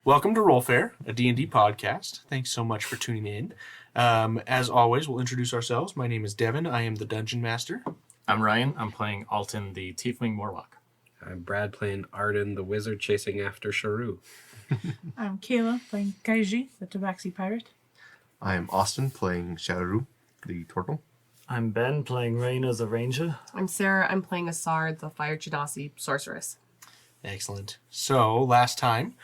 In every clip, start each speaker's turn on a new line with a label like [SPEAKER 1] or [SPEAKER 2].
[SPEAKER 1] Welcome to RollFare, a D&D podcast. Thanks so much for tuning in. As always, we'll introduce ourselves. My name is Devin. I am the Dungeon Master.
[SPEAKER 2] I'm Ryan. I'm playing Alton, the Tiefling Warlock.
[SPEAKER 3] I'm Brad playing Arden, the wizard chasing after Sharu.
[SPEAKER 4] I'm Kayla playing Kaiji, the Tabaxi pirate.
[SPEAKER 5] I am Austin playing Sharu, the turtle.
[SPEAKER 6] I'm Ben playing Raina, the ranger.
[SPEAKER 7] I'm Sarah. I'm playing Asard, the Fire Genasi sorceress.
[SPEAKER 1] Excellent. So, last time,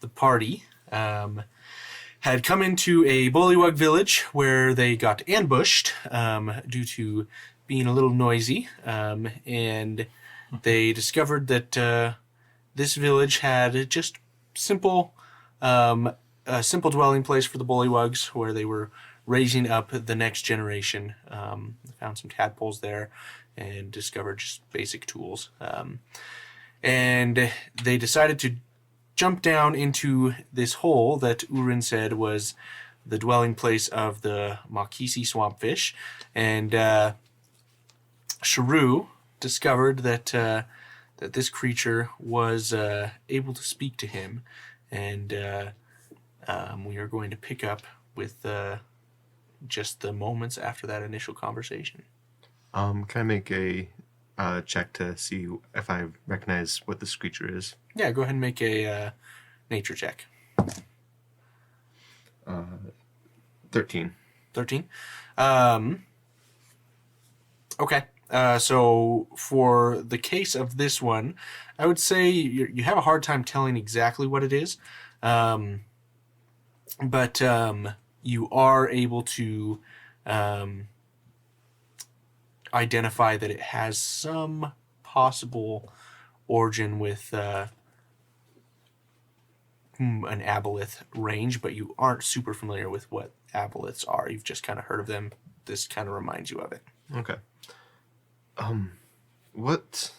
[SPEAKER 1] the party had come into a bullywug village where they got ambushed due to being a little noisy, and they discovered that this village had just a simple dwelling place for the bullywugs where they were raising up the next generation. Found some tadpoles there and discovered just basic tools. And they decided to jump down into this hole that Urin said was the dwelling place of the Makisi swampfish. And Sharu discovered that this creature was able to speak to him. And we are going to pick up with just the moments after that initial conversation.
[SPEAKER 5] Can I make a check to see if I recognize what this creature is?
[SPEAKER 1] Yeah, go ahead and make a nature check.
[SPEAKER 5] 13.
[SPEAKER 1] 13. Okay. So for the case of this one, I would say you have a hard time telling exactly what it is. But you are able to identify that it has some possible origin with an aboleth range, but you aren't super familiar with what aboleths are. You've just kind of heard of them. This kind of reminds you of it.
[SPEAKER 5] Okay. What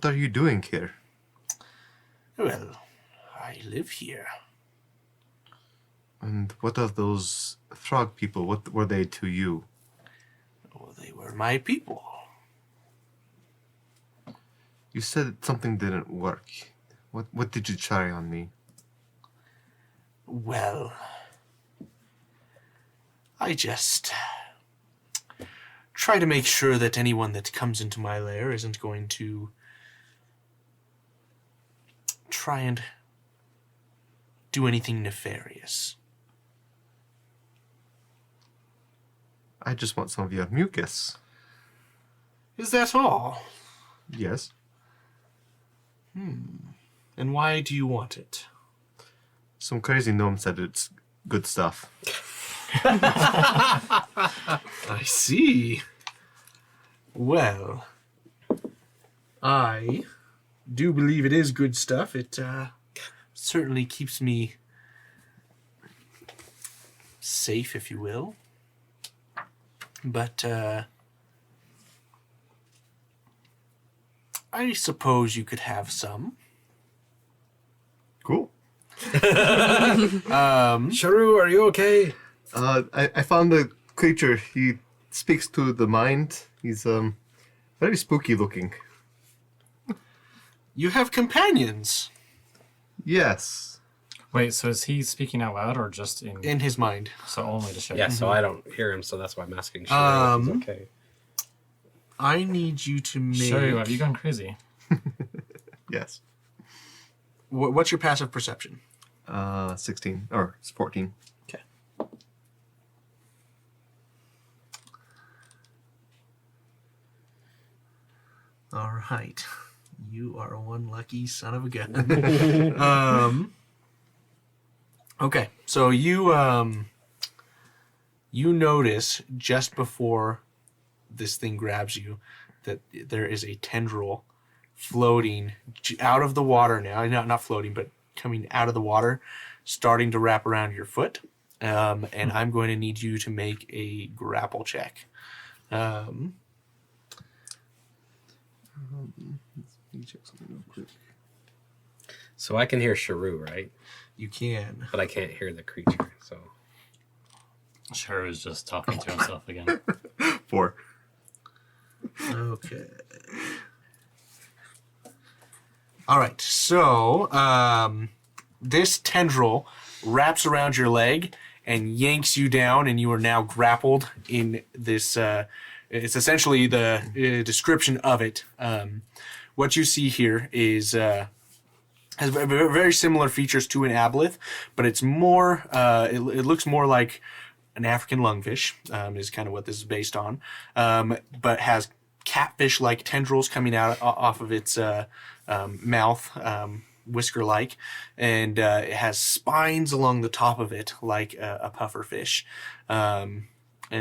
[SPEAKER 5] are you doing here?
[SPEAKER 1] Well, I live here.
[SPEAKER 5] And what are those frog people? What were they to you?
[SPEAKER 1] Well, they were my people.
[SPEAKER 5] You said something didn't work. What did you try on me?
[SPEAKER 1] Well, I just try to make sure that anyone that comes into my lair isn't going to try and do anything nefarious.
[SPEAKER 5] I just want some of your mucus.
[SPEAKER 1] Is that all?
[SPEAKER 5] Yes.
[SPEAKER 1] And why do you want it?
[SPEAKER 5] Some crazy gnome said it's good stuff.
[SPEAKER 1] I see. Well, I do believe it is good stuff. It certainly keeps me safe, if you will. But I suppose you could have some.
[SPEAKER 5] Cool.
[SPEAKER 3] Sharu, are you okay?
[SPEAKER 5] I found a creature. He speaks to the mind. He's very spooky looking.
[SPEAKER 1] You have companions
[SPEAKER 5] Yes.
[SPEAKER 2] Wait, so is he speaking out loud or just
[SPEAKER 1] in his mind.
[SPEAKER 2] So only to show
[SPEAKER 3] Yeah, so I don't hear him, so that's why I'm asking Sharu if he's okay.
[SPEAKER 1] I need you to make...
[SPEAKER 2] Show you, have you gone crazy?
[SPEAKER 5] Yes.
[SPEAKER 1] What's your passive perception?
[SPEAKER 5] 16 or 14.
[SPEAKER 1] Okay. All right. You are one lucky son of a gun. Okay, so you notice just before this thing grabs you that there is a tendril floating out of the water now. Not floating, but coming out of the water, starting to wrap around your foot. And I'm going to need you to make a grapple check.
[SPEAKER 5] Let me check something real quick.
[SPEAKER 3] So I can hear Sharu, right?
[SPEAKER 1] You can.
[SPEAKER 3] But I can't hear the creature, so...
[SPEAKER 2] Sure is just talking to himself again.
[SPEAKER 5] 4.
[SPEAKER 1] Okay. All right. So this tendril wraps around your leg and yanks you down, and you are now grappled in this. It's essentially the description of it. What you see here is has very similar features to an aboleth, but it's more. It looks more like an African lungfish. Is kind of what this is based on, but has catfish-like tendrils coming out off of its mouth. Whisker-like, and it has spines along the top of it like a puffer fish, and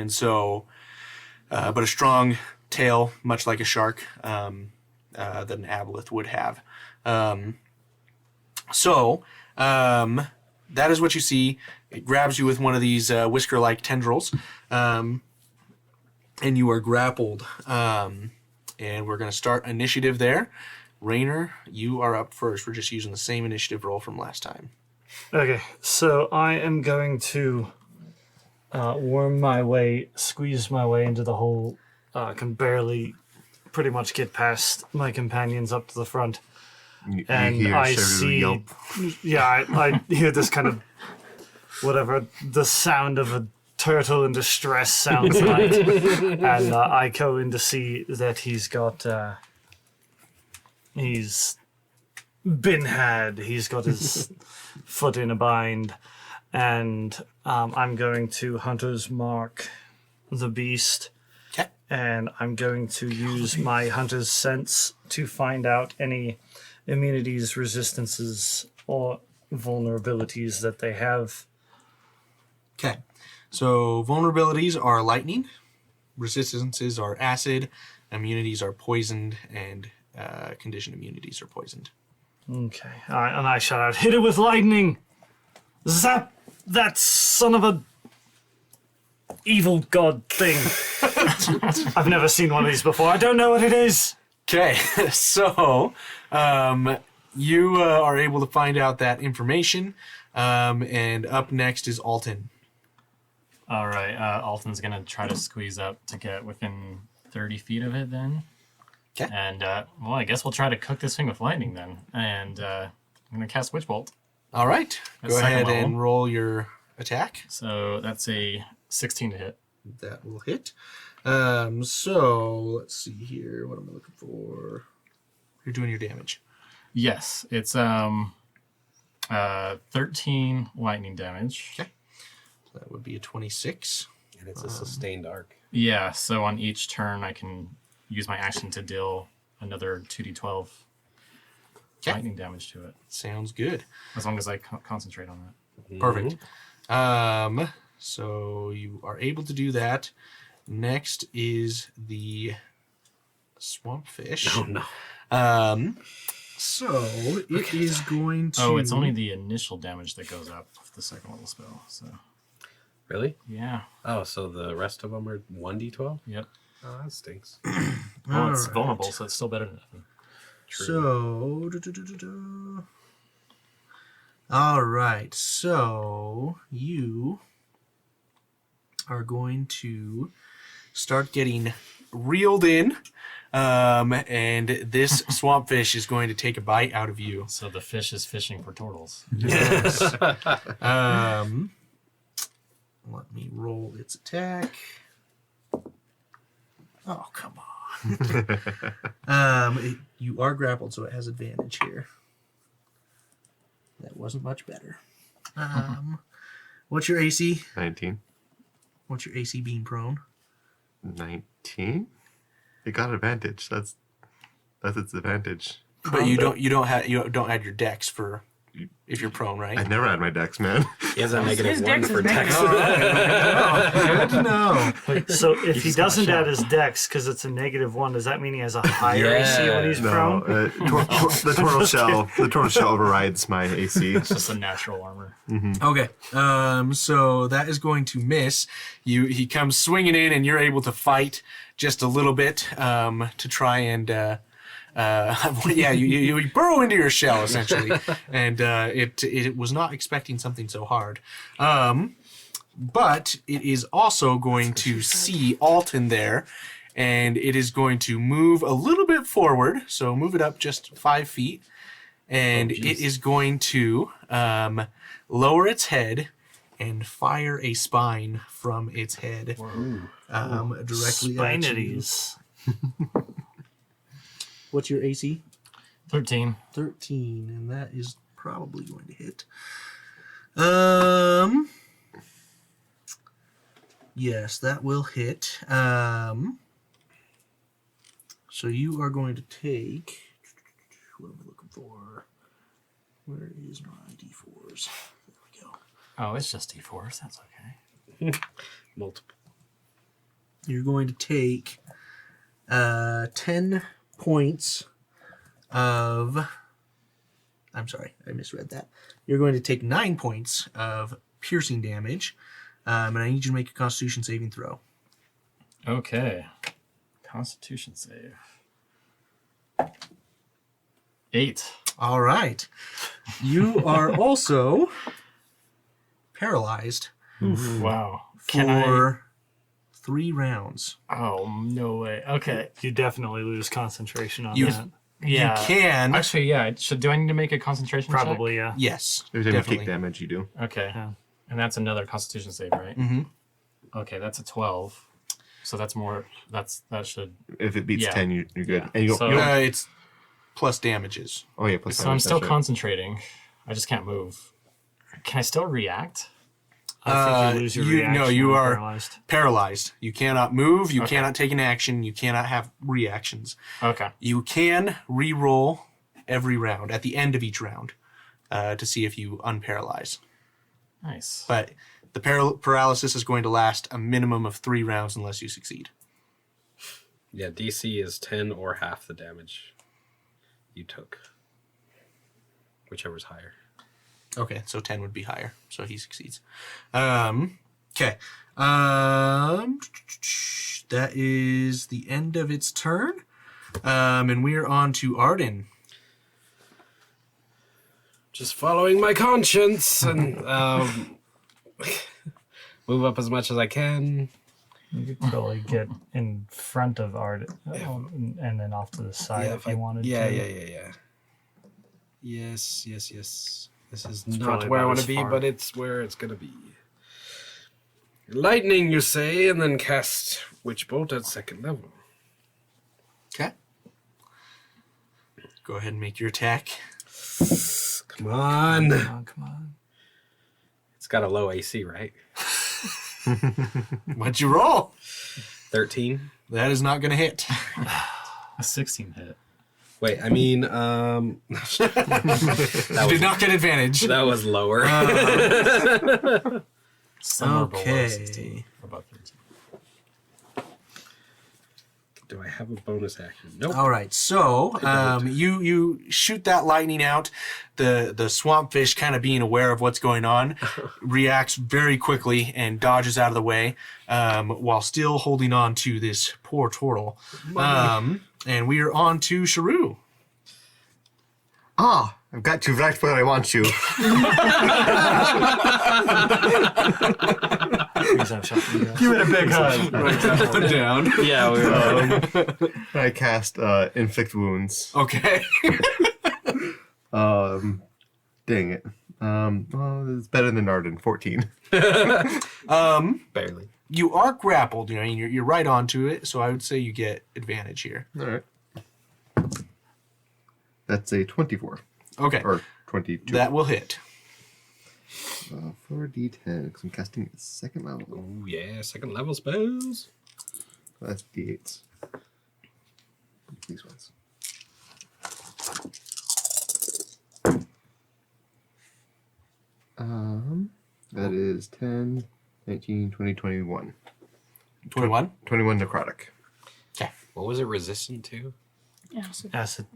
[SPEAKER 1] so, but a strong tail, much like a shark, that an aboleth would have. That is what you see. It grabs you with one of these whisker-like tendrils, and you are grappled. And we're going to start initiative there. Rainer, you are up first. We're just using the same initiative roll from last time.
[SPEAKER 6] Okay, so I am going to worm my way, squeeze my way into the hole. Can barely pretty much get past my companions up to the front. And
[SPEAKER 5] hear
[SPEAKER 6] I
[SPEAKER 5] Cheru
[SPEAKER 6] see...
[SPEAKER 5] yelp.
[SPEAKER 6] Yeah, I hear this kind of... whatever the sound of a turtle in distress sounds like. And I go in to see that he's got... he's been had. He's got his foot in a bind. And I'm going to Hunter's Mark the beast.
[SPEAKER 1] Okay.
[SPEAKER 6] And I'm going to use my Hunter's Sense to find out any immunities, resistances, or vulnerabilities that they have.
[SPEAKER 1] Okay. So vulnerabilities are lightning, resistances are acid, immunities are poisoned, and conditioned immunities are poisoned.
[SPEAKER 6] Okay. And I shout out, hit it with lightning! Zap that son of a evil god thing. I've never seen one of these before. I don't know what it is.
[SPEAKER 1] Okay, so you are able to find out that information, and up next is Alton.
[SPEAKER 2] All right. Alton's going to try to squeeze up to get within 30 feet of it then.
[SPEAKER 1] Okay.
[SPEAKER 2] And, well, I guess we'll try to cook this thing with lightning then. And I'm going to cast Witch Bolt.
[SPEAKER 1] All right,
[SPEAKER 2] That's
[SPEAKER 1] go
[SPEAKER 2] second
[SPEAKER 1] ahead
[SPEAKER 2] level.
[SPEAKER 1] and roll your attack.
[SPEAKER 2] So that's a 16 to hit.
[SPEAKER 1] That will hit. So let's see here. What am I looking for? You're doing your damage.
[SPEAKER 2] Yes. It's 13 lightning damage.
[SPEAKER 1] Okay. So that would be a 26.
[SPEAKER 3] And it's a sustained arc.
[SPEAKER 2] Yeah, so on each turn I can use my action to deal another 2d12 lightning damage to it.
[SPEAKER 1] Sounds good.
[SPEAKER 2] As long as I concentrate on that.
[SPEAKER 1] Perfect. So you are able to do that. Next is the swamp fish.
[SPEAKER 3] Oh, no.
[SPEAKER 1] So it is going to...
[SPEAKER 2] Oh, it's only the initial damage that goes up with the second level spell. So
[SPEAKER 3] Really?
[SPEAKER 2] yeah.
[SPEAKER 3] Oh, so the rest of them are 1d12?
[SPEAKER 2] Yep.
[SPEAKER 3] Oh, that stinks.
[SPEAKER 2] Well, it's
[SPEAKER 1] Alright.
[SPEAKER 2] vulnerable, so it's still better than nothing.
[SPEAKER 1] So... All right. So you are going to start getting reeled in, and this swamp fish is going to take a bite out of you.
[SPEAKER 2] So the fish is fishing for turtles.
[SPEAKER 1] Yes. Let me roll its attack. Oh, come on. You are grappled, so it has advantage here. That wasn't much better. What's your AC?
[SPEAKER 5] 19.
[SPEAKER 1] What's your AC being prone?
[SPEAKER 5] 19? It got advantage. That's its advantage.
[SPEAKER 1] But you don't add your dex for if you're prone, right?
[SPEAKER 5] I never had my dex, man.
[SPEAKER 3] He has a negative
[SPEAKER 4] His
[SPEAKER 3] 1
[SPEAKER 4] dex
[SPEAKER 3] for
[SPEAKER 4] is
[SPEAKER 3] dex.
[SPEAKER 1] Good to know.
[SPEAKER 6] Wait, so if he
[SPEAKER 2] just got
[SPEAKER 6] doesn't
[SPEAKER 2] shot.
[SPEAKER 6] add his dex because it's a -1, does that mean he has a higher AC when he's
[SPEAKER 5] No,
[SPEAKER 6] prone?
[SPEAKER 5] the turtle shell overrides my AC.
[SPEAKER 2] It's just a natural armor.
[SPEAKER 1] Okay. So that is going to miss. He comes swinging in, and you're able to fight just a little bit to try and you burrow into your shell essentially, and it was not expecting something so hard. But it is also going to see Alton there, and it is going to move a little bit forward. So move it up just 5 feet, and it is going to lower its head and fire a spine from its head directly at you.
[SPEAKER 6] Spinities.
[SPEAKER 1] What's your AC?
[SPEAKER 2] 13.
[SPEAKER 1] 13, and that is probably going to hit. Yes, that will hit. So you are going to take. What am I looking for? Where is my D4s? There we go.
[SPEAKER 2] Oh, it's just D4s. That's okay.
[SPEAKER 3] Multiple.
[SPEAKER 1] You're going to take 10 points of. I'm sorry, I misread that. You're going to take 9 points of piercing damage, and I need you to make a Constitution saving throw.
[SPEAKER 2] Okay. Constitution save. 8.
[SPEAKER 1] All right. You are also paralyzed
[SPEAKER 2] Wow. Can I?
[SPEAKER 1] for 3 rounds.
[SPEAKER 2] Oh, no way. Okay.
[SPEAKER 6] You definitely lose concentration on
[SPEAKER 1] You-
[SPEAKER 6] that.
[SPEAKER 2] Yeah.
[SPEAKER 1] You can.
[SPEAKER 2] Actually, yeah. Do I need to make a concentration check?
[SPEAKER 6] Probably, yeah.
[SPEAKER 1] Yes.
[SPEAKER 5] Every time you
[SPEAKER 1] definitely.
[SPEAKER 5] take damage, you do.
[SPEAKER 2] Okay.
[SPEAKER 6] Yeah.
[SPEAKER 2] And that's another Constitution save, right?
[SPEAKER 1] Mm-hmm.
[SPEAKER 2] Okay, that's a 12. So that's more. That should.
[SPEAKER 5] If it beats
[SPEAKER 2] Yeah.
[SPEAKER 5] 10, you're good.
[SPEAKER 2] Yeah.
[SPEAKER 5] And you don't.
[SPEAKER 2] So-
[SPEAKER 5] you don't
[SPEAKER 1] It's plus damages.
[SPEAKER 5] oh yeah, plus
[SPEAKER 2] So
[SPEAKER 5] damage,
[SPEAKER 2] I'm still
[SPEAKER 5] that's right.
[SPEAKER 2] concentrating. I just can't move. Can I still react?
[SPEAKER 6] I think you lose your
[SPEAKER 1] you- no,
[SPEAKER 6] reaction
[SPEAKER 1] you
[SPEAKER 6] when
[SPEAKER 1] are-
[SPEAKER 6] paralyzed.
[SPEAKER 1] Paralyzed. You cannot move. You
[SPEAKER 2] Okay.
[SPEAKER 1] cannot take an action. You cannot have reactions.
[SPEAKER 2] Okay.
[SPEAKER 1] You can re-roll every round at the end of each round to see if you unparalyze.
[SPEAKER 2] Nice.
[SPEAKER 1] But the paralysis is going to last a minimum of 3 rounds unless you succeed.
[SPEAKER 3] Yeah, DC is 10 or half the damage you took. Whichever's higher.
[SPEAKER 1] Okay, so 10 would be higher, so he succeeds. Okay. That is the end of its turn. And we're on to Arden.
[SPEAKER 3] Just following my conscience and move up as much as I can.
[SPEAKER 6] You could probably get in front of Art and then off to the side if you wanted
[SPEAKER 3] yeah,
[SPEAKER 6] to.
[SPEAKER 3] Yeah. Yes. This is not
[SPEAKER 6] probably
[SPEAKER 3] where I
[SPEAKER 6] about
[SPEAKER 3] want to
[SPEAKER 6] as
[SPEAKER 3] be,
[SPEAKER 6] far.
[SPEAKER 3] but it's where it's going to be. Lightning, you say, and then cast Witch Bolt at 2nd level.
[SPEAKER 1] Okay. Go ahead and make your attack.
[SPEAKER 3] Come on.
[SPEAKER 6] Come on.
[SPEAKER 3] It's got a low AC, right?
[SPEAKER 1] What'd you roll?
[SPEAKER 3] 13.
[SPEAKER 1] That is not going to hit.
[SPEAKER 2] A 16 hit.
[SPEAKER 3] Wait, I mean,
[SPEAKER 1] You did not get advantage.
[SPEAKER 3] that was lower.
[SPEAKER 2] Somewhere below
[SPEAKER 1] Okay.
[SPEAKER 2] 16. Or above 13.
[SPEAKER 3] Do I have a bonus action? Nope.
[SPEAKER 1] All right, so you shoot that lightning out. The swamp fish, kind of being aware of what's going on, reacts very quickly and dodges out of the way, while still holding on to this poor turtle. And we are on to Sharu.
[SPEAKER 5] Ah, I've got you right where I want you.
[SPEAKER 6] Give it a big hug.
[SPEAKER 1] Down.
[SPEAKER 3] Yeah, we were.
[SPEAKER 5] I cast inflict wounds.
[SPEAKER 1] Okay.
[SPEAKER 5] Dang it. Well, it's better than Arden. 14.
[SPEAKER 3] Barely.
[SPEAKER 1] You are grappled. You know, you're right onto it, so I would say you get advantage here.
[SPEAKER 5] All right. That's a 24
[SPEAKER 1] Okay,
[SPEAKER 5] or 22.
[SPEAKER 1] that will hit.
[SPEAKER 5] 4d10 because I'm casting at 2nd level.
[SPEAKER 3] Oh, yeah, 2nd level spells.
[SPEAKER 5] That's d8s. These ones. That is 10, 19, 20, 21.
[SPEAKER 1] 21.
[SPEAKER 5] 21 necrotic.
[SPEAKER 3] What was it resistant to?
[SPEAKER 4] Yeah. So
[SPEAKER 6] Acid.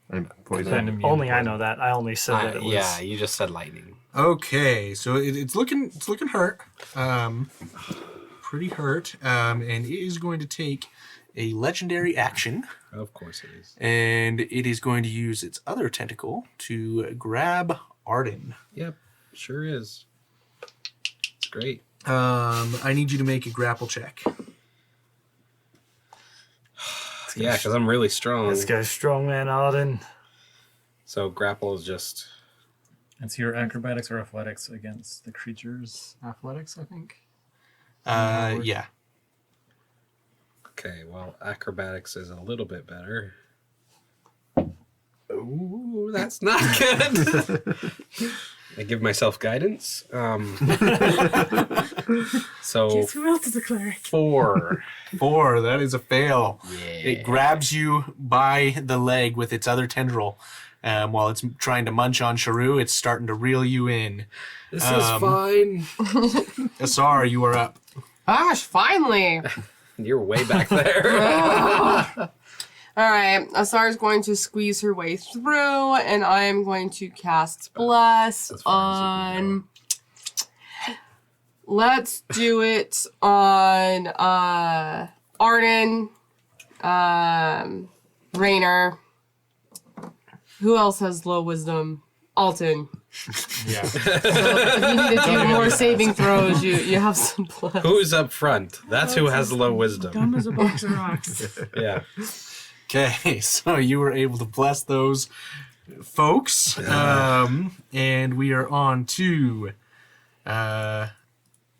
[SPEAKER 5] I'm poisoned.
[SPEAKER 2] Then immune
[SPEAKER 6] Only I
[SPEAKER 2] poison.
[SPEAKER 6] know that. I only said that it was.
[SPEAKER 3] Yeah, you just said lightning.
[SPEAKER 1] Okay, so it's looking hurt. Pretty hurt. And it is going to take a legendary action,
[SPEAKER 3] Of course it is.
[SPEAKER 1] and it is going to use its other tentacle to grab Arden.
[SPEAKER 3] Yep, sure is. It's great.
[SPEAKER 1] I need you to make a grapple check.
[SPEAKER 3] Yeah, because I'm really strong.
[SPEAKER 6] Let's go, strongman Arden.
[SPEAKER 3] So grapple is just...
[SPEAKER 2] It's your acrobatics or athletics against the creature's athletics, I think.
[SPEAKER 1] Yeah.
[SPEAKER 3] Okay, well, acrobatics is a little bit better. Ooh, that's not good. I give myself guidance. So
[SPEAKER 4] Guess who else is a cleric?
[SPEAKER 3] 4.
[SPEAKER 1] 4. That is a fail.
[SPEAKER 3] Yeah.
[SPEAKER 1] It grabs you by the leg with its other tendril. While it's trying to munch on Sharu, it's starting to reel you in.
[SPEAKER 3] This is fine.
[SPEAKER 1] Asar, you are up.
[SPEAKER 7] Gosh, finally.
[SPEAKER 3] You're way back there.
[SPEAKER 7] All right, Asar's going to squeeze her way through, and I am going to cast Bless
[SPEAKER 3] As far as you
[SPEAKER 7] on... Let's do it on Arden, Raynor. Who else has low wisdom? Alton.
[SPEAKER 2] Yeah.
[SPEAKER 7] So if you need to do more saving throws, you have some plus.
[SPEAKER 3] Who's up front? That's who has low wisdom.
[SPEAKER 4] Dumb as a box of rocks.
[SPEAKER 3] Yeah.
[SPEAKER 1] Okay, so you were able to bless those folks. And we are on to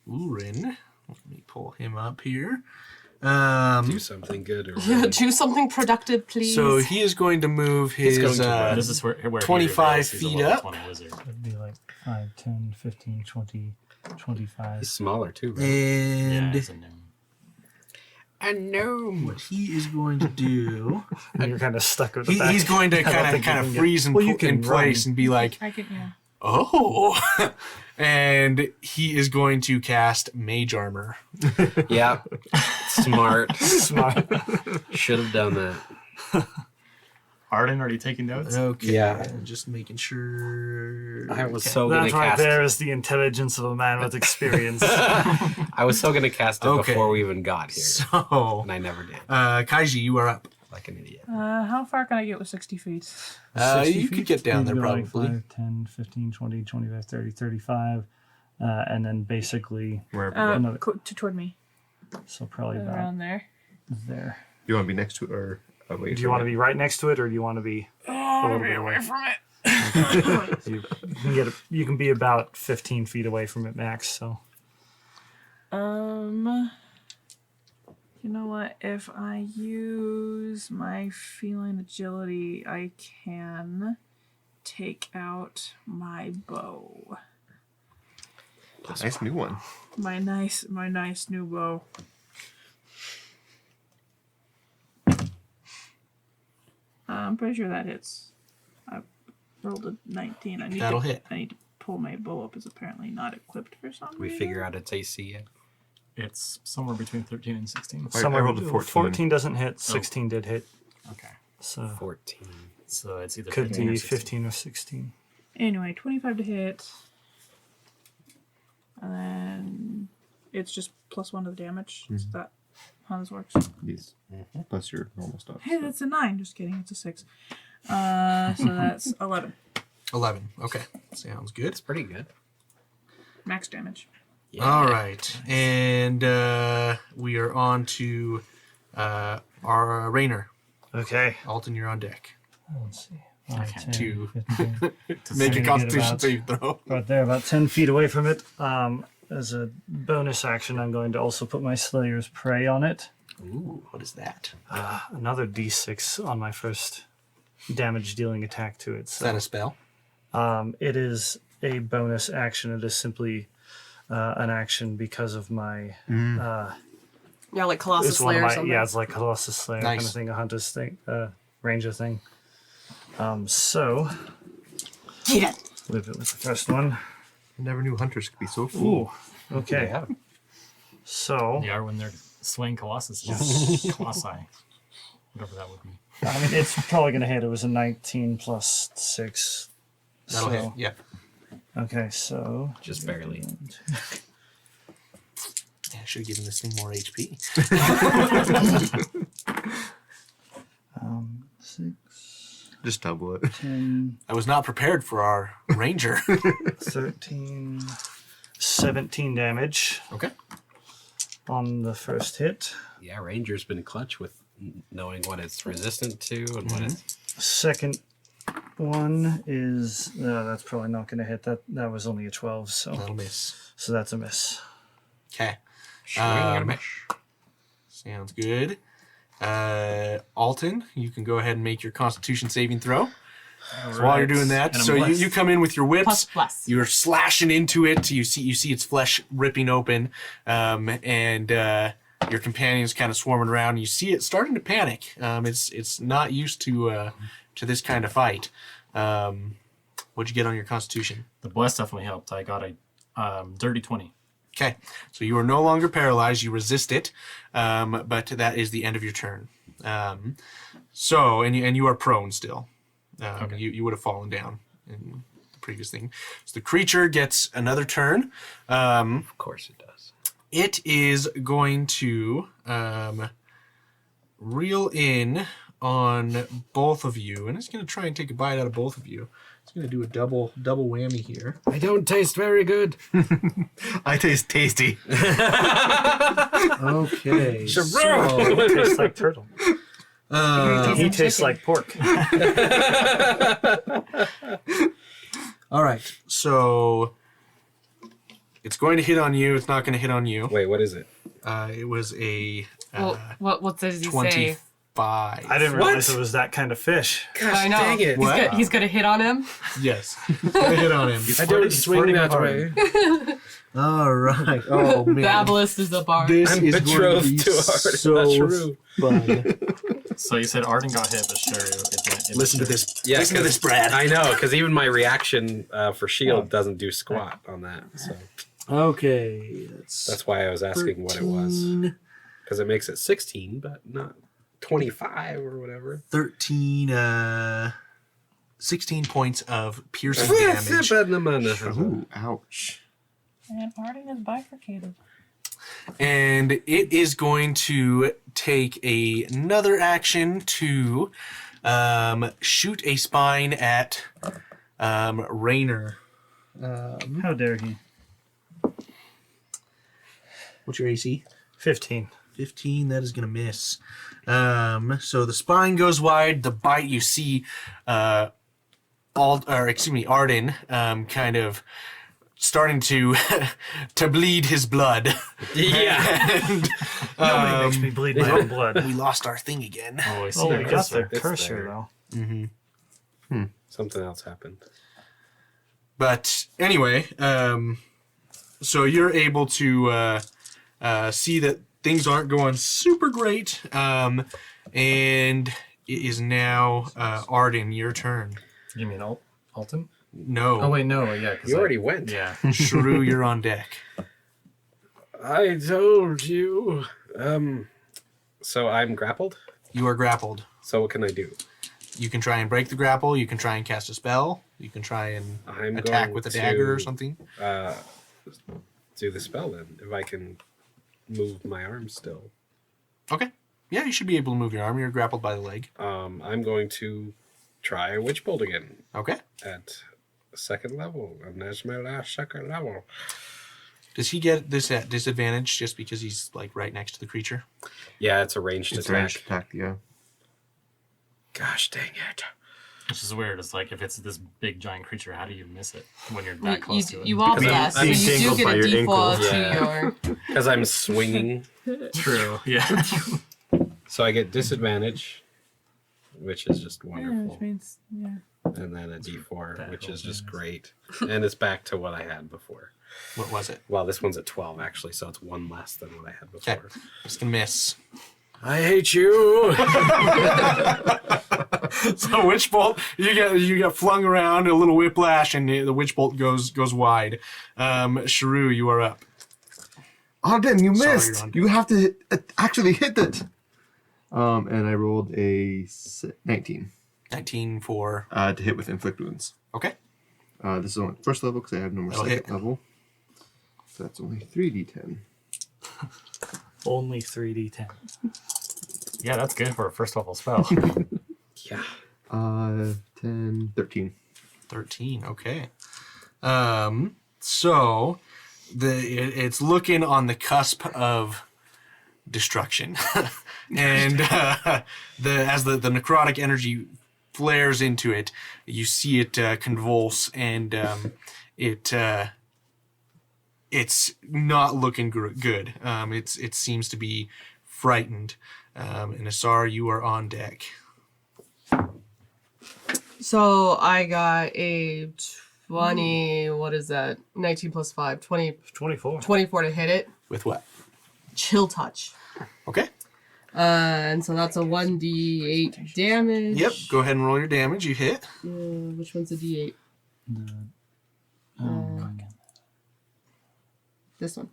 [SPEAKER 1] Urin. Let me pull him up here.
[SPEAKER 3] Do something good. Or
[SPEAKER 7] Do something productive, please.
[SPEAKER 1] So he is going to move
[SPEAKER 3] He's
[SPEAKER 1] his
[SPEAKER 3] going to
[SPEAKER 2] This is where
[SPEAKER 1] 25
[SPEAKER 2] he reveals he's a
[SPEAKER 1] feet
[SPEAKER 2] level
[SPEAKER 1] up.
[SPEAKER 2] 20 wizard.
[SPEAKER 6] It'd be like 5, 10, 15, 20, 25.
[SPEAKER 3] He's smaller too, right?
[SPEAKER 2] Yeah,
[SPEAKER 1] and
[SPEAKER 2] it's a gnome.
[SPEAKER 3] A gnome.
[SPEAKER 1] what he is going to do,
[SPEAKER 6] And you're kind of stuck with the back.
[SPEAKER 1] he's going to
[SPEAKER 6] I don't
[SPEAKER 1] kind
[SPEAKER 6] think you
[SPEAKER 1] of
[SPEAKER 6] can get-
[SPEAKER 1] freeze in,
[SPEAKER 6] Well, you
[SPEAKER 1] in
[SPEAKER 6] can
[SPEAKER 1] place
[SPEAKER 6] run.
[SPEAKER 1] and be like,
[SPEAKER 4] I can, yeah.
[SPEAKER 1] oh, and he is going to cast Mage Armor.
[SPEAKER 3] Yeah. Smart.
[SPEAKER 6] Smart.
[SPEAKER 3] Should have done that.
[SPEAKER 2] Arden, are you taking notes?
[SPEAKER 1] Okay,
[SPEAKER 3] Yeah.
[SPEAKER 1] just making sure.
[SPEAKER 3] I was
[SPEAKER 1] Okay.
[SPEAKER 3] so gonna
[SPEAKER 6] That right
[SPEAKER 3] cast.
[SPEAKER 6] there is the intelligence of a man with experience.
[SPEAKER 3] I was so gonna cast it
[SPEAKER 1] Okay.
[SPEAKER 3] before we even got here,
[SPEAKER 1] So,
[SPEAKER 3] and I never did.
[SPEAKER 1] Kaiji, you are up.
[SPEAKER 3] Like an idiot.
[SPEAKER 4] How far can I get with 60 feet?
[SPEAKER 6] 60
[SPEAKER 1] You could
[SPEAKER 6] feet?
[SPEAKER 1] get down
[SPEAKER 6] You'd
[SPEAKER 1] there
[SPEAKER 6] go like
[SPEAKER 1] probably.
[SPEAKER 6] 5, 10, 15, 20, 25, 30, 35. And then basically,
[SPEAKER 2] Wherever
[SPEAKER 6] Another-
[SPEAKER 4] Toward me.
[SPEAKER 6] so probably about
[SPEAKER 4] Around there.
[SPEAKER 6] there.
[SPEAKER 5] You want to be next to it or away?
[SPEAKER 6] Do you want to be right next to it, or do you want to be a little bit away
[SPEAKER 4] from it.
[SPEAKER 6] You can be about 15 feet away from it max. So
[SPEAKER 4] You know what? If I use my feline agility, I can take out my bow.
[SPEAKER 5] Nice new one.
[SPEAKER 4] My nice new bow. I'm pretty sure that hits. I rolled a 19.
[SPEAKER 1] That'll hit.
[SPEAKER 4] I need to pull my bow up. It's apparently not equipped for some
[SPEAKER 3] Did we
[SPEAKER 4] reason.
[SPEAKER 3] figure out its AC yet?
[SPEAKER 2] It's somewhere between 13 and 16.
[SPEAKER 5] I rolled a 14.
[SPEAKER 6] 14 doesn't hit. 16 did hit.
[SPEAKER 2] Okay.
[SPEAKER 6] So
[SPEAKER 3] 14.
[SPEAKER 2] So it's either
[SPEAKER 6] could
[SPEAKER 2] 15 or
[SPEAKER 6] be
[SPEAKER 2] 16.
[SPEAKER 6] 15 or 16.
[SPEAKER 4] Anyway, 25 to hit. And then it's just +1 to the damage. Is that how this works?
[SPEAKER 5] Yes. Plus your normal stuff.
[SPEAKER 4] Hey, that's a 9. Just kidding. It's a 6. So that's 11.
[SPEAKER 1] 11. Okay, sounds good.
[SPEAKER 3] It's pretty good.
[SPEAKER 4] Max damage.
[SPEAKER 3] Yeah.
[SPEAKER 1] All right, and we are on to our Raynor.
[SPEAKER 6] Okay.
[SPEAKER 1] Alton, you're on deck.
[SPEAKER 6] Let's see. 5, 10,
[SPEAKER 1] to
[SPEAKER 6] 15.
[SPEAKER 1] Make a
[SPEAKER 6] get
[SPEAKER 1] Constitution
[SPEAKER 6] about-
[SPEAKER 1] save throw.
[SPEAKER 6] Right there, about 10 feet away from it. As a bonus action, I'm going to also put my Slayer's Prey on it.
[SPEAKER 1] Ooh, what is that?
[SPEAKER 6] Another d6 on my first damage dealing attack to it.
[SPEAKER 1] Is that a spell?
[SPEAKER 6] It is a bonus action. It is simply an action because of my.
[SPEAKER 7] Yeah, like Colossus
[SPEAKER 6] It's one
[SPEAKER 7] Slayer
[SPEAKER 6] of
[SPEAKER 7] or
[SPEAKER 6] my.
[SPEAKER 7] something.
[SPEAKER 6] Yeah, it's like Colossus Slayer kind
[SPEAKER 1] Nice.
[SPEAKER 6] of thing, a hunter's thing, ranger thing. So
[SPEAKER 7] Get it.
[SPEAKER 6] leave it with the first one.
[SPEAKER 5] Never knew hunters could be so cool.
[SPEAKER 6] Ooh. Okay.
[SPEAKER 3] Yeah.
[SPEAKER 6] So
[SPEAKER 2] They are when they're swaying Colossus. Colossi. Whatever that would be.
[SPEAKER 6] I mean, it's probably going to hit. It was a 19 plus 6.
[SPEAKER 1] That'll
[SPEAKER 6] so,
[SPEAKER 1] hit. Yeah.
[SPEAKER 6] Okay, so
[SPEAKER 3] Just barely.
[SPEAKER 1] I should have given this thing more HP.
[SPEAKER 6] 6,
[SPEAKER 5] Just double it.
[SPEAKER 6] 10,
[SPEAKER 1] I was not prepared for our Ranger.
[SPEAKER 6] 13, 17 damage
[SPEAKER 1] Okay.
[SPEAKER 6] on the first hit.
[SPEAKER 3] Yeah, Ranger's been clutch with knowing what it's resistant to and what it's.
[SPEAKER 6] Second one is that's probably not going to hit. That was only a 12, so
[SPEAKER 1] That'll miss.
[SPEAKER 6] so that's a miss.
[SPEAKER 1] Okay.
[SPEAKER 3] Swing and a miss.
[SPEAKER 1] Sounds good. Alton, you can go ahead and make your Constitution saving throw. So while you're doing that,
[SPEAKER 2] And I'm
[SPEAKER 1] so
[SPEAKER 2] blessed.
[SPEAKER 1] you come in with your whips.
[SPEAKER 7] Plus.
[SPEAKER 1] You're slashing into it. You see its flesh ripping open, and your companion's kind of swarming around. You see it starting to panic. It's not used to this kind of fight. What'd you get on your Constitution?
[SPEAKER 2] The bless definitely helped. I got a dirty 20.
[SPEAKER 1] Okay, so you are no longer paralyzed. You resist it, but that is the end of your turn. So you are prone still.
[SPEAKER 2] Okay.
[SPEAKER 1] You would have fallen down in the previous thing. So the creature gets another turn.
[SPEAKER 3] Of course it does.
[SPEAKER 1] It is going to reel in on both of you, and it's going to try and take a bite out of both of you. It's going to do a double whammy here.
[SPEAKER 3] I don't taste very good.
[SPEAKER 5] I taste tasty.
[SPEAKER 1] Okay.
[SPEAKER 6] It tastes like turtle. He tastes like pork.
[SPEAKER 1] All right. So it's going to hit on you. It's not going to hit on you.
[SPEAKER 3] Wait, what is it?
[SPEAKER 1] It was a
[SPEAKER 7] What does he
[SPEAKER 1] 25.
[SPEAKER 7] say?
[SPEAKER 6] I didn't realize it was that kind of fish.
[SPEAKER 3] Gosh,
[SPEAKER 7] I know.
[SPEAKER 3] dang it.
[SPEAKER 1] What?
[SPEAKER 7] He's gonna hit on him.
[SPEAKER 1] Yes. It's going to hit on him.
[SPEAKER 3] I don't
[SPEAKER 6] He's
[SPEAKER 3] swing
[SPEAKER 6] flirting
[SPEAKER 3] that
[SPEAKER 6] hard.
[SPEAKER 3] way.
[SPEAKER 1] All right. Oh man.
[SPEAKER 7] The obelisk is the bar.
[SPEAKER 1] This
[SPEAKER 3] I'm
[SPEAKER 1] is going to
[SPEAKER 3] betrothed
[SPEAKER 1] be
[SPEAKER 3] to Arden.
[SPEAKER 1] so
[SPEAKER 3] That's true.
[SPEAKER 1] fun.
[SPEAKER 2] So you said Arden got hit, but sure.
[SPEAKER 1] Listen to this.
[SPEAKER 3] Yeah,
[SPEAKER 1] Listen to
[SPEAKER 3] 'cause
[SPEAKER 1] this, Brad.
[SPEAKER 3] I know, because even my reaction for shield doesn't do squat on that. So
[SPEAKER 1] Okay.
[SPEAKER 3] that's why I was asking what it was.
[SPEAKER 1] 13,
[SPEAKER 3] Because it makes it 16, but not 25 or whatever.
[SPEAKER 1] 16 points of piercing damage.
[SPEAKER 5] Ooh, ouch.
[SPEAKER 4] And Arden is bifurcated.
[SPEAKER 1] And it is going to take another action to shoot a spine at Raynor.
[SPEAKER 6] How dare he?
[SPEAKER 1] What's your AC?
[SPEAKER 6] 15.
[SPEAKER 1] 15, that is going to miss. So the spine goes wide. The bite, you see Arden kind of starting to to bleed his blood.
[SPEAKER 3] Yeah.
[SPEAKER 1] And,
[SPEAKER 6] Nobody makes me bleed my own blood.
[SPEAKER 1] we lost our thing again.
[SPEAKER 2] Oh, I see.
[SPEAKER 6] Oh, we
[SPEAKER 2] that
[SPEAKER 6] got
[SPEAKER 2] cursor.
[SPEAKER 6] the
[SPEAKER 3] It's
[SPEAKER 6] cursor,
[SPEAKER 3] there.
[SPEAKER 6] though.
[SPEAKER 3] Something else happened.
[SPEAKER 1] But anyway, so you're able to see that things aren't going super great, and it is now Arden, your turn.
[SPEAKER 2] You mean Alton?
[SPEAKER 1] No,
[SPEAKER 2] Oh, wait, no. Yeah. 'cause
[SPEAKER 3] You already went.
[SPEAKER 2] Yeah.
[SPEAKER 1] Shrew, you're on deck.
[SPEAKER 3] I told you. So I'm grappled.
[SPEAKER 1] You are grappled.
[SPEAKER 3] So what can I do?
[SPEAKER 1] You can try and break the grapple. You can try and cast a spell. You can try and
[SPEAKER 3] I'm
[SPEAKER 1] attack
[SPEAKER 3] going
[SPEAKER 1] with a dagger or
[SPEAKER 3] to-
[SPEAKER 1] something.
[SPEAKER 3] Do the spell then, if I can move my arm still.
[SPEAKER 1] Okay. Yeah, you should be able to move your arm. You're grappled by the leg.
[SPEAKER 3] I'm going to try a witch bolt again
[SPEAKER 1] Okay.
[SPEAKER 3] at second level, and that's my last second level.
[SPEAKER 1] Does he get this at disadvantage just because he's like right next to the creature?
[SPEAKER 3] Yeah, it's a ranged
[SPEAKER 5] It's
[SPEAKER 3] attack.
[SPEAKER 5] ranged attack, yeah.
[SPEAKER 3] Gosh dang it!
[SPEAKER 2] Which is weird. It's like if it's this big giant creature, how do you miss it when you're
[SPEAKER 7] You,
[SPEAKER 2] that close to it?
[SPEAKER 7] you are
[SPEAKER 3] Because
[SPEAKER 7] blessed, so
[SPEAKER 3] I'm
[SPEAKER 7] you do
[SPEAKER 5] dangled
[SPEAKER 7] get
[SPEAKER 5] by
[SPEAKER 7] a
[SPEAKER 5] your
[SPEAKER 7] default
[SPEAKER 3] ankle.
[SPEAKER 7] to
[SPEAKER 3] Yeah.
[SPEAKER 7] your.
[SPEAKER 3] Because I'm swinging,
[SPEAKER 2] True. Yeah.
[SPEAKER 3] so I get disadvantage, which is just
[SPEAKER 4] Yeah,
[SPEAKER 3] wonderful,
[SPEAKER 4] which means, yeah.
[SPEAKER 3] and then a D4,
[SPEAKER 2] That
[SPEAKER 3] which is
[SPEAKER 2] whole
[SPEAKER 3] just
[SPEAKER 2] thing
[SPEAKER 3] great, and it's back to what I had before.
[SPEAKER 1] What was it?
[SPEAKER 3] Well, this one's at 12 actually, so it's one less than what I had
[SPEAKER 1] Okay.
[SPEAKER 3] before.
[SPEAKER 1] Just gonna miss.
[SPEAKER 3] I hate you.
[SPEAKER 1] So witch bolt, you get flung around, a little whiplash, and the witch bolt goes wide. Shrew, you are up.
[SPEAKER 5] Arden, you
[SPEAKER 1] Sorry,
[SPEAKER 5] missed.
[SPEAKER 1] you're on
[SPEAKER 5] You have to actually hit it. And I rolled a 19
[SPEAKER 1] 19 for.
[SPEAKER 5] to hit with inflict wounds.
[SPEAKER 1] Okay.
[SPEAKER 5] This is only first level because I have no more
[SPEAKER 1] That'll
[SPEAKER 5] second
[SPEAKER 1] hit.
[SPEAKER 5] level. So that's only 3d10.
[SPEAKER 6] Only 3d10.
[SPEAKER 2] Yeah, that's good for a first level spell.
[SPEAKER 3] Yeah.
[SPEAKER 5] 10, 13.
[SPEAKER 1] 13. Okay. So it's looking on the cusp of destruction, and as the necrotic energy flares into it. You see it convulse, and it's not looking good. It seems to be frightened. And Asar, you are on deck.
[SPEAKER 7] So I got a 20, what is that? 19 plus 5, 20,
[SPEAKER 6] 24.
[SPEAKER 7] 24 to hit it.
[SPEAKER 1] With what?
[SPEAKER 7] Chill touch.
[SPEAKER 1] Okay.
[SPEAKER 7] And so that's a 1d8 damage.
[SPEAKER 1] Yep. Go ahead and roll your damage. You hit.
[SPEAKER 7] Which one's a d8? This one.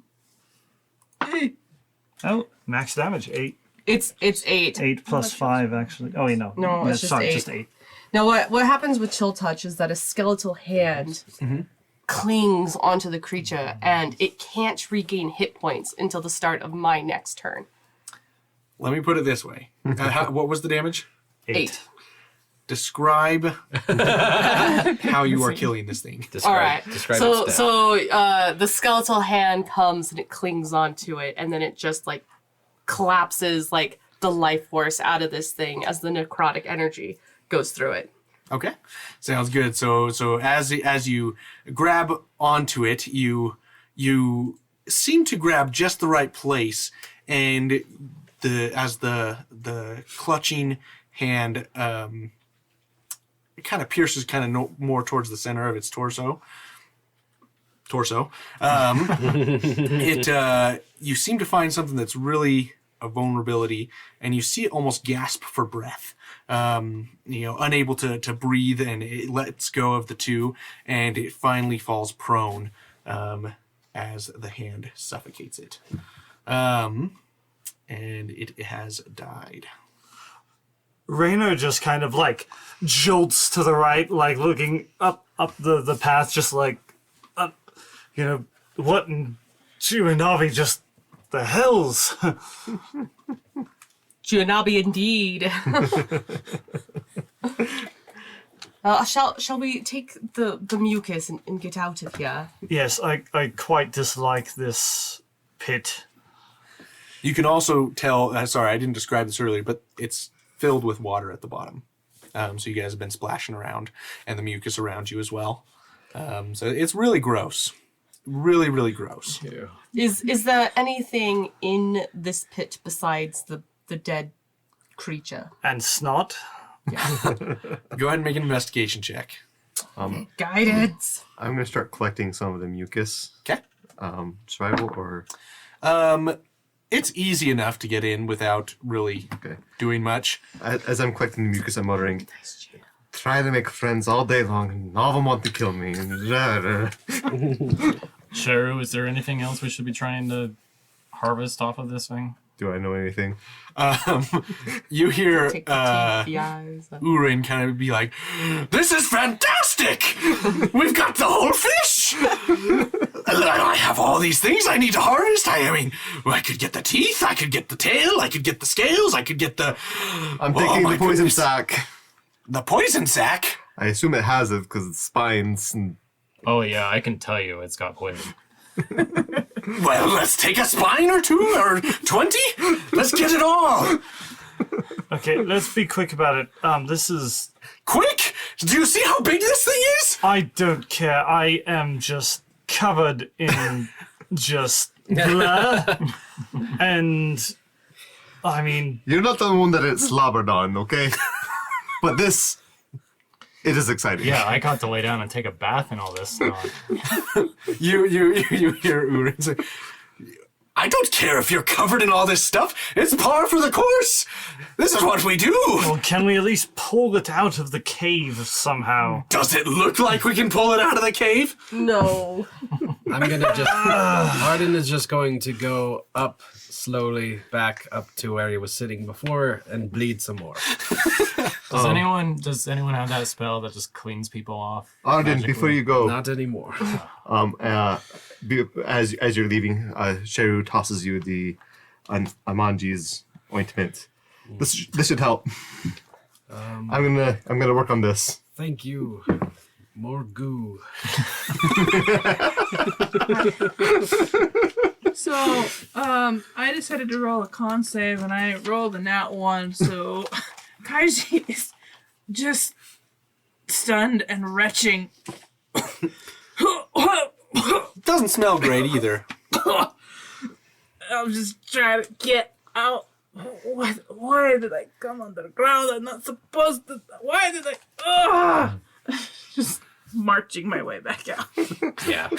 [SPEAKER 6] Oh, max damage 8.
[SPEAKER 7] It's 8.
[SPEAKER 6] 8 plus 5 actually. Oh, wait, no.
[SPEAKER 7] No, it's just
[SPEAKER 6] sorry,
[SPEAKER 7] 8.
[SPEAKER 6] just 8.
[SPEAKER 7] Now, what happens with chill touch is that a skeletal hand clings onto the creature, and it can't regain hit points until the start of my next turn.
[SPEAKER 1] Let me put it this way. What was the damage?
[SPEAKER 7] 8.
[SPEAKER 1] Describe how you are killing this thing.
[SPEAKER 7] All right.
[SPEAKER 3] Describe
[SPEAKER 7] So,
[SPEAKER 3] its
[SPEAKER 7] the skeletal hand comes and it clings onto it, and then it just like collapses like the life force out of this thing as the necrotic energy goes through it.
[SPEAKER 1] Okay, sounds good. So as you grab onto it, you seem to grab just the right place, and as the clutching hand it kind of pierces more towards the center of its torso. You seem to find something that's really a vulnerability, and you see it almost gasp for breath. Unable to breathe, and it lets go of the two, and it finally falls prone as the hand suffocates it. And it has died.
[SPEAKER 6] Raynor just kind of like jolts to the right, like looking up the path, just like, what in Juanavi, just the hells?
[SPEAKER 7] Juanabi indeed. Shall we take the mucus and get out of here?
[SPEAKER 6] Yes, I quite dislike this pit.
[SPEAKER 1] You can also tell, sorry, I didn't describe this earlier, but it's filled with water at the bottom. So you guys have been splashing around, and the mucus around you as well. So it's really gross. Really, really gross.
[SPEAKER 3] Yeah.
[SPEAKER 7] Is there anything in this pit besides the dead creature?
[SPEAKER 6] And snot?
[SPEAKER 1] Go ahead and make an investigation check.
[SPEAKER 7] Guidance.
[SPEAKER 5] I'm going to start collecting some of the mucus.
[SPEAKER 1] Okay.
[SPEAKER 5] Survival or...
[SPEAKER 1] It's easy enough to get in without really doing much.
[SPEAKER 5] As I'm collecting the mucus, I'm muttering, try to make friends all day long, and all of them want to kill me.
[SPEAKER 2] Cheru, is there anything else we should be trying to harvest off of this thing?
[SPEAKER 5] Do I know anything?
[SPEAKER 1] You hear
[SPEAKER 7] Take the teeth, the eyes.
[SPEAKER 1] Urin kind of be like, "This is fantastic! We've got the whole fish! I have all these things I need to harvest. I mean, I could get the teeth, I could get the tail, I could get the scales, I could get the...
[SPEAKER 5] I'm taking
[SPEAKER 1] my
[SPEAKER 5] the poison
[SPEAKER 1] goodness.
[SPEAKER 5] sack.
[SPEAKER 1] The poison sack?
[SPEAKER 5] I assume it has it because it's spines. And...
[SPEAKER 2] Oh yeah, I can tell you it's got poison.
[SPEAKER 1] Well, let's take a spine or 2 or 20. Let's get it all.
[SPEAKER 6] Okay, let's be quick about it. This is...
[SPEAKER 1] Quick! Do you see how big this thing is?
[SPEAKER 6] I don't care. I am just covered in just blood. And, I mean...
[SPEAKER 5] You're not the one that it slobbered on, okay? But this... It is exciting.
[SPEAKER 2] Yeah, I got to lay down and take a bath in all this snot.
[SPEAKER 1] You hear Urin say, I don't care if you're covered in all this stuff. It's par for the course. This is what we do.
[SPEAKER 6] Well, can we at least pull it out of the cave somehow?
[SPEAKER 1] Does it look like we can pull it out of the cave?
[SPEAKER 7] No.
[SPEAKER 3] I'm gonna just. Arden is just going to go up slowly back up to where he was sitting before and bleed some more.
[SPEAKER 2] Does anyone have that spell that just cleans people off?
[SPEAKER 5] Arden, before you go,
[SPEAKER 3] Not anymore.
[SPEAKER 5] as you're leaving, Sheru tosses you the Amanji's ointment. This should help. I'm gonna work on this.
[SPEAKER 3] Thank you. More goo.
[SPEAKER 4] So, I decided to roll a con save, and I rolled a nat 1, so Kaiji is just stunned and retching.
[SPEAKER 1] Doesn't smell great either.
[SPEAKER 4] I'm just trying to get out. Why did I come underground? I'm not supposed to. Why did I? Just marching my way back out.
[SPEAKER 3] Yeah.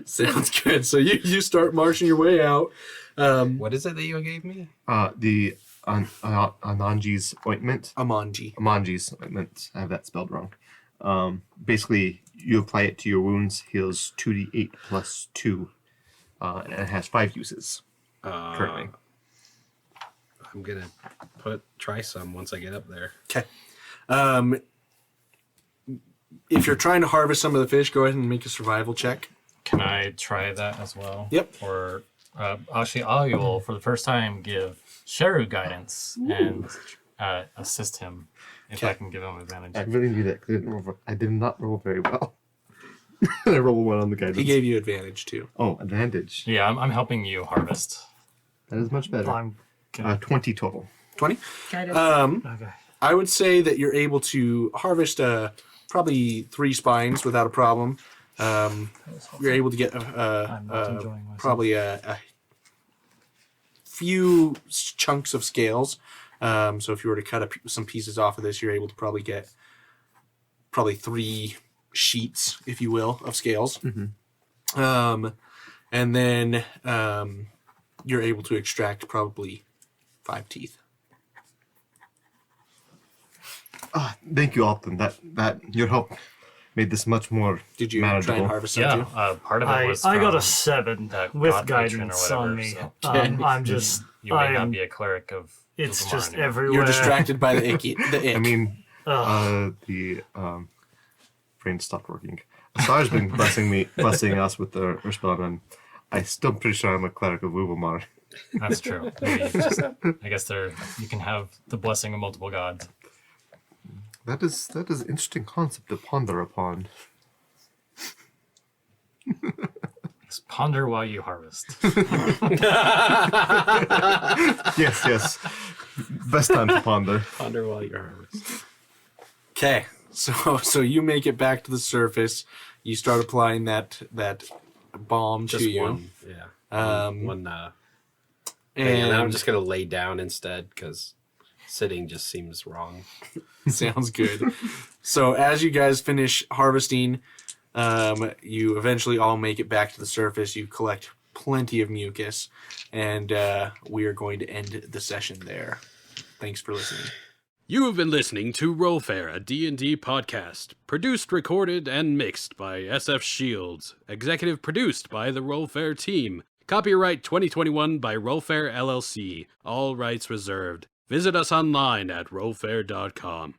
[SPEAKER 1] Sounds good. So you start marching your way out.
[SPEAKER 3] What is it that you gave me?
[SPEAKER 5] The Ananji's ointment.
[SPEAKER 1] Amanji's
[SPEAKER 5] Ointment. I have that spelled wrong. Basically, you apply it to your wounds, heals 2d8 plus 2, and it has 5 uses currently.
[SPEAKER 3] I'm gonna try some once I get up there.
[SPEAKER 1] Okay. If you're trying to harvest some of the fish, go ahead and make a survival check.
[SPEAKER 2] Can I try that as well?
[SPEAKER 1] Yep.
[SPEAKER 2] Or actually, I will, for the first time, give Sheru guidance and assist him if I can give him advantage.
[SPEAKER 5] I really need it because I did not roll very well. I rolled 1 on the guidance.
[SPEAKER 1] He gave you advantage too.
[SPEAKER 5] Oh, advantage.
[SPEAKER 2] Yeah, I'm helping you harvest.
[SPEAKER 5] That is much better.
[SPEAKER 6] I'm gonna,
[SPEAKER 5] 20 total.
[SPEAKER 1] 20?
[SPEAKER 4] Guidance.
[SPEAKER 6] okay.
[SPEAKER 1] I would say that you're able to harvest probably 3 spines without a problem. You're able to get
[SPEAKER 6] I'm not enjoying myself.
[SPEAKER 1] probably a few chunks of scales. So if you were to cut some pieces off of this, you're able to probably get 3 sheets, if you will, of scales.
[SPEAKER 5] Mm-hmm.
[SPEAKER 1] And then you're able to extract probably 5 teeth.
[SPEAKER 5] Thank you, Alton. That your help made this much more
[SPEAKER 1] Did you
[SPEAKER 5] manageable.
[SPEAKER 1] try and harvest some too?
[SPEAKER 2] Yeah, part of it was
[SPEAKER 6] I got
[SPEAKER 2] from
[SPEAKER 6] a 7
[SPEAKER 2] the
[SPEAKER 6] with
[SPEAKER 2] god patron
[SPEAKER 6] guidance
[SPEAKER 2] or
[SPEAKER 6] on
[SPEAKER 2] whatever,
[SPEAKER 6] me.
[SPEAKER 2] so
[SPEAKER 6] I'm just.
[SPEAKER 2] you may
[SPEAKER 6] I
[SPEAKER 2] not
[SPEAKER 6] am.
[SPEAKER 2] be a cleric of.
[SPEAKER 6] It's
[SPEAKER 2] Uzumar
[SPEAKER 6] just
[SPEAKER 2] anymore.
[SPEAKER 6] everywhere.
[SPEAKER 1] You're distracted by the ick.
[SPEAKER 5] I mean,
[SPEAKER 6] Ugh.
[SPEAKER 5] the brain stopped working. Asar's been blessing us with her spell, and I'm still pretty sure I'm a cleric of Uvumar.
[SPEAKER 2] That's true. Maybe I guess you can have the blessing of multiple gods.
[SPEAKER 5] That is an interesting concept to ponder upon.
[SPEAKER 2] Just ponder while you harvest.
[SPEAKER 5] Yes. Best time to ponder.
[SPEAKER 3] Ponder while you're harvesting.
[SPEAKER 1] Okay, so you make it back to the surface. You start applying that balm
[SPEAKER 3] Just
[SPEAKER 1] to you.
[SPEAKER 3] one. Yeah. One.
[SPEAKER 1] And
[SPEAKER 3] And then I'm just gonna lay down instead because sitting just seems wrong.
[SPEAKER 1] sounds good. So as you guys finish harvesting, you eventually all make it back to the surface. You collect plenty of mucus, and we are going to end the session there. Thanks for listening.
[SPEAKER 8] You have been listening to RollFare, a D&D podcast. Produced, recorded, and mixed by SF Shields. Executive produced by the RollFare team. Copyright 2021 by RollFare LLC. All rights reserved. Visit us online at rollfare.com.